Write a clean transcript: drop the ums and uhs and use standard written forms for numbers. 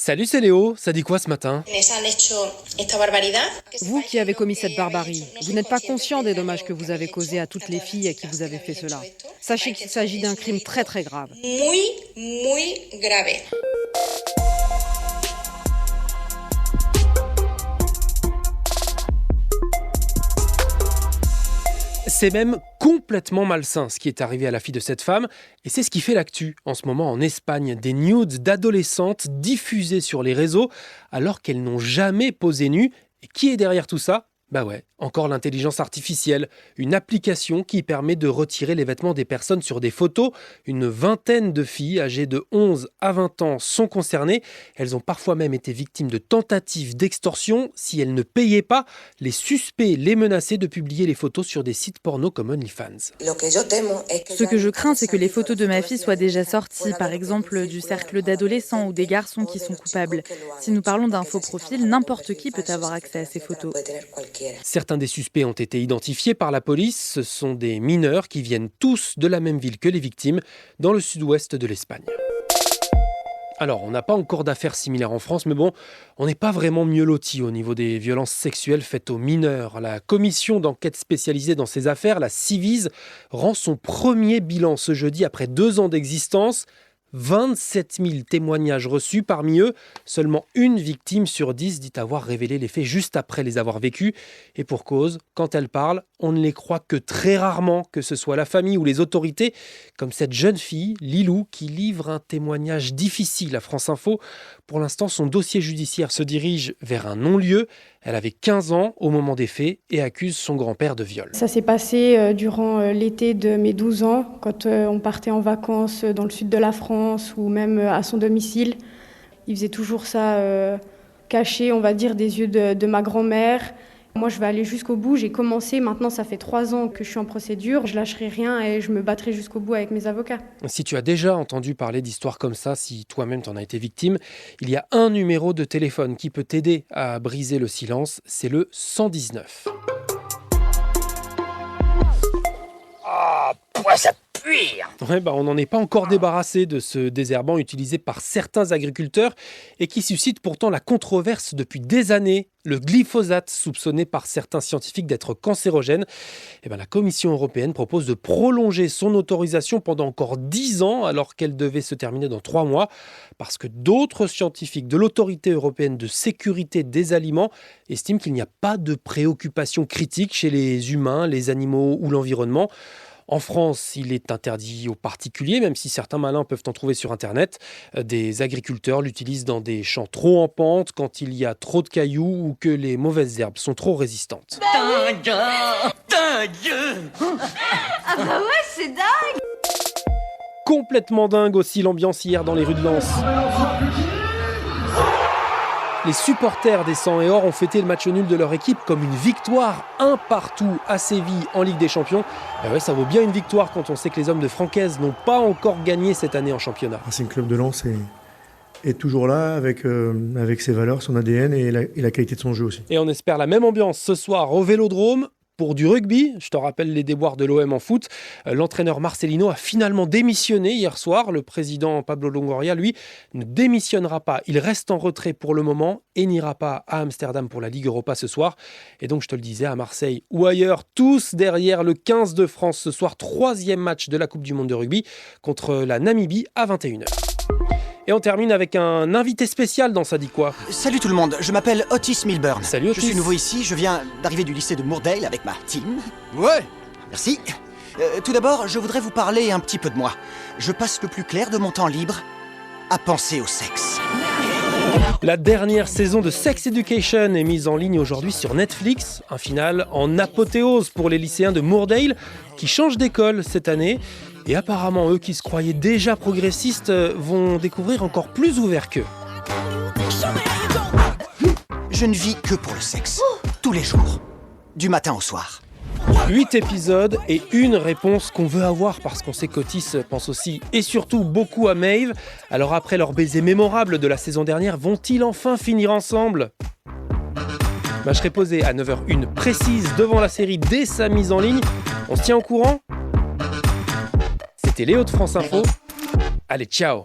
Salut, c'est Léo, ça dit quoi ce matin? Vous qui avez commis cette barbarie, vous n'êtes pas conscient des dommages que vous avez causés à toutes les filles à qui vous avez fait cela. Sachez qu'il s'agit d'un crime très très grave. Muy grave. C'est même complètement malsain ce qui est arrivé à la fille de cette femme, et c'est ce qui fait l'actu en ce moment en Espagne. Des nudes d'adolescentes diffusées sur les réseaux alors qu'elles n'ont jamais posé nues. Et qui est derrière tout ça? Bah ouais, encore l'intelligence artificielle, une application qui permet de retirer les vêtements des personnes sur des photos. Une vingtaine de filles âgées de 11 à 20 ans sont concernées. Elles ont parfois même été victimes de tentatives d'extorsion. Si elles ne payaient pas, les suspects les menaçaient de publier les photos sur des sites porno comme OnlyFans. Ce que je crains, c'est que les photos de ma fille soient déjà sorties, par exemple du cercle d'adolescents ou des garçons qui sont coupables. Si nous parlons d'un faux profil, n'importe qui peut avoir accès à ces photos. Certains des suspects ont été identifiés par la police. Ce sont des mineurs qui viennent tous de la même ville que les victimes, dans le sud-ouest de l'Espagne. Alors, on n'a pas encore d'affaires similaires en France, mais bon, on n'est pas vraiment mieux lotis au niveau des violences sexuelles faites aux mineurs. La commission d'enquête spécialisée dans ces affaires, la Ciivise, rend son premier bilan ce jeudi après 2 ans d'existence. 27 000 témoignages reçus, parmi eux, seulement une victime sur 10 dit avoir révélé les faits juste après les avoir vécus. Et pour cause, quand elle parle, on ne les croit que très rarement, que ce soit la famille ou les autorités, comme cette jeune fille, Lilou, qui livre un témoignage difficile à France Info. Pour l'instant, son dossier judiciaire se dirige vers un non-lieu. Elle avait 15 ans au moment des faits et accuse son grand-père de viol. Ça s'est passé durant l'été de mes 12 ans, quand on partait en vacances dans le sud de la France ou même à son domicile. Il faisait toujours ça caché, on va dire, des yeux de ma grand-mère. Moi, je vais aller jusqu'au bout. J'ai commencé, maintenant ça fait 3 ans que je suis en procédure. Je lâcherai rien et je me battrai jusqu'au bout avec mes avocats. Si tu as déjà entendu parler d'histoires comme ça, si toi-même t'en as été victime, il y a un numéro de téléphone qui peut t'aider à briser le silence, c'est le 119. Ça pue. Ouais, on n'en est pas encore débarrassé de ce désherbant utilisé par certains agriculteurs et qui suscite pourtant la controverse depuis des années. Le glyphosate, soupçonné par certains scientifiques d'être cancérogène, la Commission européenne propose de prolonger son autorisation pendant encore 10 ans alors qu'elle devait se terminer dans 3 mois parce que d'autres scientifiques de l'Autorité européenne de sécurité des aliments estiment qu'il n'y a pas de préoccupation critique chez les humains, les animaux ou l'environnement. En France, il est interdit aux particuliers, même si certains malins peuvent en trouver sur Internet. Des agriculteurs l'utilisent dans des champs trop en pente, quand il y a trop de cailloux ou que les mauvaises herbes sont trop résistantes. Dingue. Ah bah ouais, c'est dingue. Complètement dingue aussi l'ambiance hier dans les rues de Lens. Les supporters des 100 et or ont fêté le match nul de leur équipe comme une victoire 1-1 à Séville en Ligue des Champions. Ça vaut bien une victoire quand on sait que les hommes de Francaise n'ont pas encore gagné cette année en championnat. C'est une club de Lens est toujours là avec ses valeurs, son ADN et la qualité de son jeu aussi. Et on espère la même ambiance ce soir au Vélodrome. Pour du rugby, je te rappelle les déboires de l'OM en foot. L'entraîneur Marcelino a finalement démissionné hier soir. Le président Pablo Longoria, lui, ne démissionnera pas. Il reste en retrait pour le moment et n'ira pas à Amsterdam pour la Ligue Europa ce soir. Et donc, je te le disais, à Marseille ou ailleurs, tous derrière le 15 de France ce soir. 3e match de la Coupe du Monde de rugby contre la Namibie à 21h. Et on termine avec un invité spécial dans Ça dit quoi. Salut tout le monde, je m'appelle Otis Milburn. Salut Otis. Je suis nouveau ici, je viens d'arriver du lycée de Moordale avec ma team. Ouais. Merci. Tout d'abord, je voudrais vous parler un petit peu de moi. Je passe le plus clair de mon temps libre à penser au sexe. La dernière saison de Sex Education est mise en ligne aujourd'hui sur Netflix. Un final en apothéose pour les lycéens de Moordale qui changent d'école cette année. Et apparemment, eux qui se croyaient déjà progressistes vont découvrir encore plus ouverts qu'eux. Je ne vis que pour le sexe. Tous les jours. Du matin au soir. 8 épisodes et une réponse qu'on veut avoir parce qu'on sait qu'Otis pense aussi et surtout beaucoup à Maeve. Alors après leur baiser mémorable de la saison dernière, vont-ils enfin finir ensemble ? Je serai posé à 9h01 précise devant la série dès sa mise en ligne. On se tient au courant ? C'était Léo de France Info. Allez, ciao!